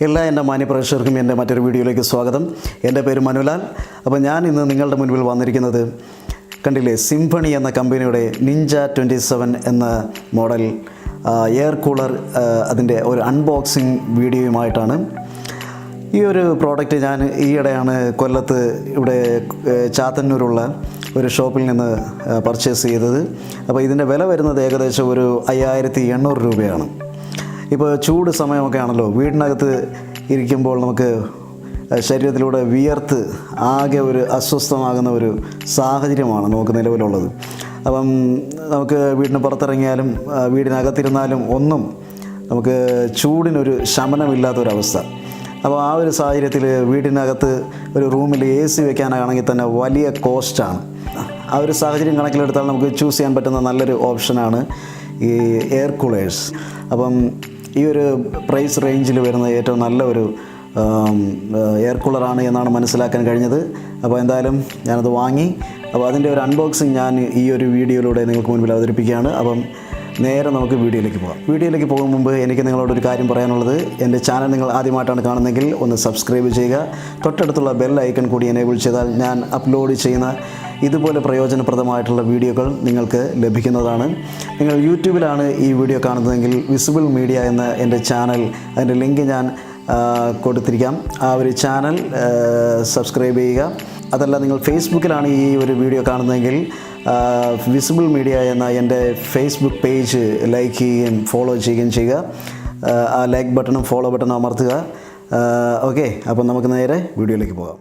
എല്ലാ എൻ്റെ മാന്യപ്രേക്ഷകർക്കും എൻ്റെ മറ്റൊരു വീഡിയോയിലേക്ക് സ്വാഗതം. എൻ്റെ പേര് മനുലാൽ. അപ്പോൾ ഞാൻ ഇന്ന് നിങ്ങളുടെ മുൻപിൽ വന്നിരിക്കുന്നത് കണ്ടില്ലേ, സിംഫണി എന്ന കമ്പനിയുടെ നിഞ്ച 27 എന്ന മോഡൽ എയർ കൂളർ അതിൻ്റെ ഒരു അൺബോക്സിങ് വീഡിയോയുമായിട്ടാണ്. ഈ ഒരു പ്രോഡക്റ്റ് ഞാൻ ഈയിടെയാണ് കൊല്ലത്ത് ഇവിടെ ചാത്തന്നൂരുള്ള ഒരു ഷോപ്പിൽ നിന്ന് പർച്ചേസ് ചെയ്തത്. അപ്പോൾ ഇതിൻ്റെ വില വരുന്നത് ഏകദേശം ഒരു 5800 രൂപയാണ്. ഇപ്പോൾ ചൂട് സമയമൊക്കെ ആണല്ലോ, വീടിനകത്ത് ഇരിക്കുമ്പോൾ നമുക്ക് ശരീരത്തിലൂടെ വിയർത്ത് ആകെ ഒരു അസ്വസ്ഥമാകുന്ന ഒരു സാഹചര്യമാണ് നമുക്ക് നിലവിലുള്ളത്. അപ്പം നമുക്ക് വീടിന് പുറത്തിറങ്ങിയാലും വീടിനകത്തിരുന്നാലും ഒന്നും നമുക്ക് ചൂടിനൊരു ശമനമില്ലാത്തൊരവസ്ഥ. അപ്പോൾ ആ ഒരു സാഹചര്യത്തിൽ വീടിനകത്ത് ഒരു റൂമിൽ AC വെക്കാനാണെങ്കിൽ തന്നെ വലിയ കോസ്റ്റാണ്. ആ ഒരു സാഹചര്യം കണക്കിലെടുത്താൽ നമുക്ക് ചൂസ് ചെയ്യാൻ പറ്റുന്ന നല്ലൊരു ഓപ്ഷനാണ് ഈ എയർ കൂളേഴ്സ്. അപ്പം ഈ ഒരു പ്രൈസ് റേഞ്ചിൽ വരുന്ന ഏറ്റവും നല്ല ഒരു എയർ കൂളറാണ് എന്നാണ് മനസ്സിലാക്കാൻ കഴിഞ്ഞത്. അപ്പോൾ എന്തായാലും ഞാനത് വാങ്ങി. അപ്പോൾ അതിൻ്റെ ഒരു അൺബോക്സിങ് ഞാൻ ഈ ഒരു വീഡിയോയിലൂടെ നിങ്ങൾക്ക് മുൻപിൽ അവതരിപ്പിക്കുകയാണ്. അപ്പം നേരെ നമുക്ക് വീഡിയോയിലേക്ക് പോകാം. വീഡിയോയിലേക്ക് പോകും മുമ്പ് എനിക്ക് നിങ്ങളോടൊരു കാര്യം പറയാനുള്ളത്, എൻ്റെ ചാനൽ നിങ്ങൾ ആദ്യമായിട്ടാണ് കാണുന്നതെങ്കിൽ ഒന്ന് സബ്സ്ക്രൈബ് ചെയ്യുക. തൊട്ടടുത്തുള്ള ബെൽ ഐക്കൺ കൂടി എനേബിൾ ചെയ്താൽ ഞാൻ അപ്ലോഡ് ചെയ്യുന്ന ഇതുപോലെ പ്രയോജനപ്രദമായിട്ടുള്ള വീഡിയോകൾ നിങ്ങൾക്ക് ലഭിക്കുന്നതാണ്. നിങ്ങൾ യൂട്യൂബിലാണ് ഈ വീഡിയോ കാണുന്നതെങ്കിൽ വിസിബിൾ മീഡിയ എന്ന എൻ്റെ ചാനൽ, അതിൻ്റെ ലിങ്ക് ഞാൻ കൊടുത്തിരിക്കാം. ആ ഒരു ചാനൽ സബ്സ്ക്രൈബ് ചെയ്യുക. അതല്ല, നിങ്ങൾ ഫേസ്ബുക്കിലാണ് ഈ ഒരു വീഡിയോ കാണുന്നതെങ്കിൽ വിസിബിൾ മീഡിയ എന്ന എൻ്റെ ഫേസ്ബുക്ക് പേജ് ലൈക്ക് ചെയ്യുകയും ഫോളോ ചെയ്യുകയും ചെയ്യുക. ആ ലൈക്ക് ബട്ടണും ഫോളോ ബട്ടണും അമർത്തുക. ഓക്കെ, അപ്പം നമുക്ക് നേരെ വീഡിയോയിലേക്ക് പോകാം.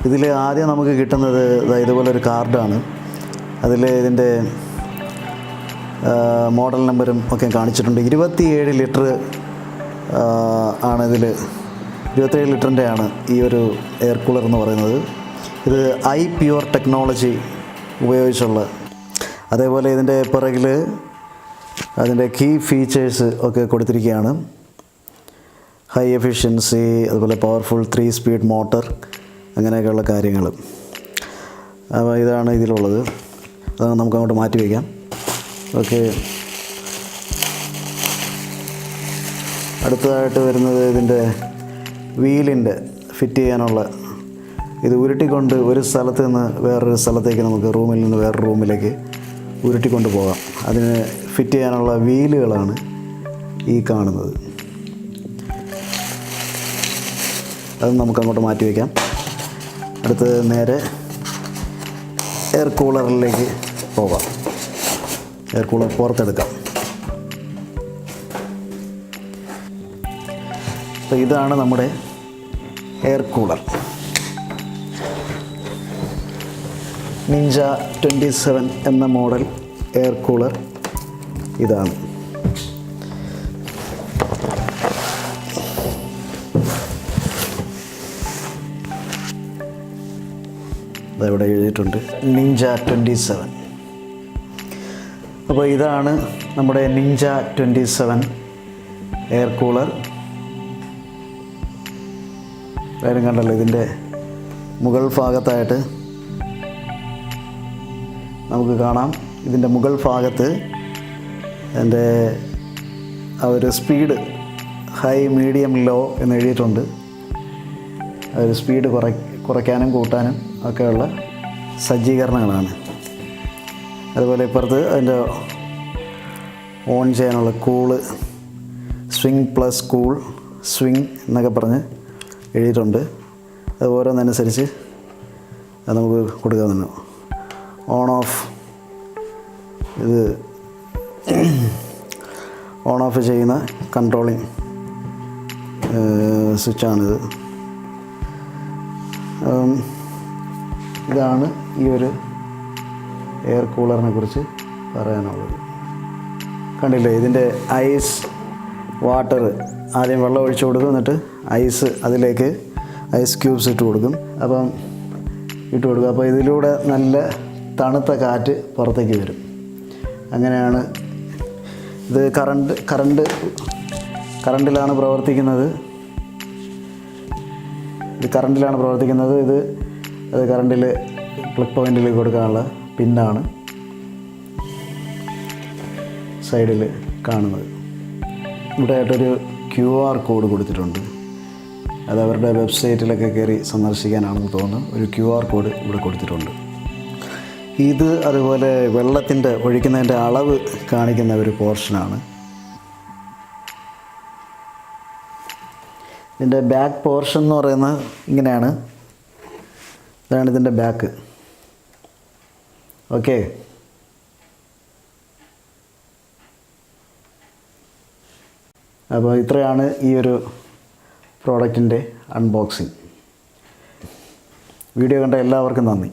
ഇതിൽ ആദ്യം നമുക്ക് കിട്ടുന്നത് ഇതുപോലൊരു കാർഡാണ്. അതിൽ ഇതിൻ്റെ മോഡൽ നമ്പറും ഒക്കെ കാണിച്ചിട്ടുണ്ട്. 27 ലിറ്റർ ആണ് ഇതിൽ. 27 ലിറ്ററിൻ്റെ ആണ് ഈ ഒരു എയർ കൂളർ എന്ന് പറയുന്നത്. ഇത് പ്യുവർ ടെക്നോളജി ഉപയോഗിച്ചുള്ള. അതേപോലെ ഇതിൻ്റെ പിറകിൽ അതിൻ്റെ കീ ഫീച്ചേഴ്സ് ഒക്കെ കൊടുത്തിരിക്കുകയാണ്. ഹൈ എഫിഷ്യൻസി, അതുപോലെ പവർഫുൾ 3 സ്പീഡ് മോട്ടർ, അങ്ങനെയൊക്കെയുള്ള കാര്യങ്ങൾ. അപ്പോൾ ഇതാണ് ഇതിലുള്ളത്. അതാണ് നമുക്ക് അങ്ങോട്ട് മാറ്റി വയ്ക്കാം. ഓക്കെ, അടുത്തതായിട്ട് വരുന്നത് ഇതിൻ്റെ വീലിൻ്റെ ഫിറ്റ് ചെയ്യാനുള്ള, ഇത് ഉരുട്ടിക്കൊണ്ട് ഒരു സ്ഥലത്ത് നിന്ന് വേറൊരു സ്ഥലത്തേക്ക് നമുക്ക് റൂമിൽ നിന്ന് വേറൊരു റൂമിലേക്ക് ഉരുട്ടിക്കൊണ്ട് പോകാം. അതിന് ഫിറ്റ് ചെയ്യാനുള്ള വീലുകളാണ് ഈ കാണുന്നത്. അത് നമുക്ക് അങ്ങോട്ട് മാറ്റി വയ്ക്കാം. അടുത്ത് നേരെ എയർ കൂളറിലേക്ക് പോകാം. എയർ കൂളർ പുറത്തെടുക്കാം. അപ്പോൾ ഇതാണ് നമ്മുടെ എയർ കൂളർ. നിഞ്ച 27 എന്ന മോഡൽ എയർ കൂളർ ഇതാണ്. ഇവിടെ എഴുതിയിട്ടുണ്ട് നിഞ്ച 27. അപ്പോൾ ഇതാണ് നമ്മുടെ നിഞ്ച 27 എയർ കൂളർ. കാര്യം കണ്ടല്ലോ, ഇതിൻ്റെ മുകൾ ഭാഗത്തായിട്ട് നമുക്ക് കാണാം. ഇതിൻ്റെ മുകൾ ഭാഗത്ത് എൻ്റെ ആ ഒരു സ്പീഡ് ഹൈ, മീഡിയം, ലോ എന്ന് എഴുതിയിട്ടുണ്ട്. ആ ഒരു സ്പീഡ് കുറയ്ക്കാനും കൂട്ടാനും ഒക്കെയുള്ള സജ്ജീകരണങ്ങളാണ്. അതുപോലെ ഇപ്പുറത്ത് അതിൻ്റെ ഓൺ ചെയ്യാനുള്ള cool, swing plus cool, swing എന്നൊക്കെ പറഞ്ഞ് എഴുതിയിട്ടുണ്ട്. അത് ഓരോന്നനുസരിച്ച് അത് നമുക്ക് കൊടുക്കാവുന്നതാണ്. ഓൺ ഓഫ് ഇത് ഓൺ ഓഫ് ചെയ്യുന്ന കൺട്രോളിങ് സ്വിച്ചാണിത്. ഇതാണ് ഈ ഒരു എയർ കൂളറിനെ കുറിച്ച് പറയാനുള്ളത്. കണ്ടില്ലേ, ഇതിൻ്റെ ഐസ് വാട്ടർ ആദ്യം വെള്ളം ഒഴിച്ചു കൊടുക്കും, എന്നിട്ട് ഐസ് അതിലേക്ക് ഐസ് ക്യൂബ്സ് ഇട്ട് കൊടുക്കും. അപ്പോൾ ഇതിലൂടെ നല്ല തണുത്ത കാറ്റ് പുറത്തേക്ക് വരും. അങ്ങനെയാണ് ഇത്. കറണ്ടിലാണ് പ്രവർത്തിക്കുന്നത്. അത് കറണ്ടിൽ പ്ലഗ് പോയിൻറ്റിലേക്ക് കൊടുക്കാനുള്ള പിന്നാണ് സൈഡിൽ കാണുന്നത്. ഇവിടെ ആയിട്ടൊരു QR കോഡ് കൊടുത്തിട്ടുണ്ട്. അത് അവരുടെ വെബ്സൈറ്റിലൊക്കെ കയറി സന്ദർശിക്കാനാണെന്ന് തോന്നുന്നു. ഒരു QR കോഡ് ഇവിടെ കൊടുത്തിട്ടുണ്ട്. ഇത് അതുപോലെ വെള്ളത്തിൻ്റെ ഒഴിക്കുന്നതിൻ്റെ അളവ് കാണിക്കുന്ന ഒരു പോർഷനാണ്. ഇതിൻ്റെ ബാക്ക് പോർഷൻ എന്ന് പറയുന്നത് ഇങ്ങനെയാണ്. ഇതാണ് ഇതിൻ്റെ ബാക്ക്. ഓക്കെ, അപ്പോൾ ഇത്രയാണ് ഈ ഒരു പ്രോഡക്റ്റിൻ്റെ അൺബോക്സിങ്. വീഡിയോ കണ്ട എല്ലാവർക്കും നന്ദി.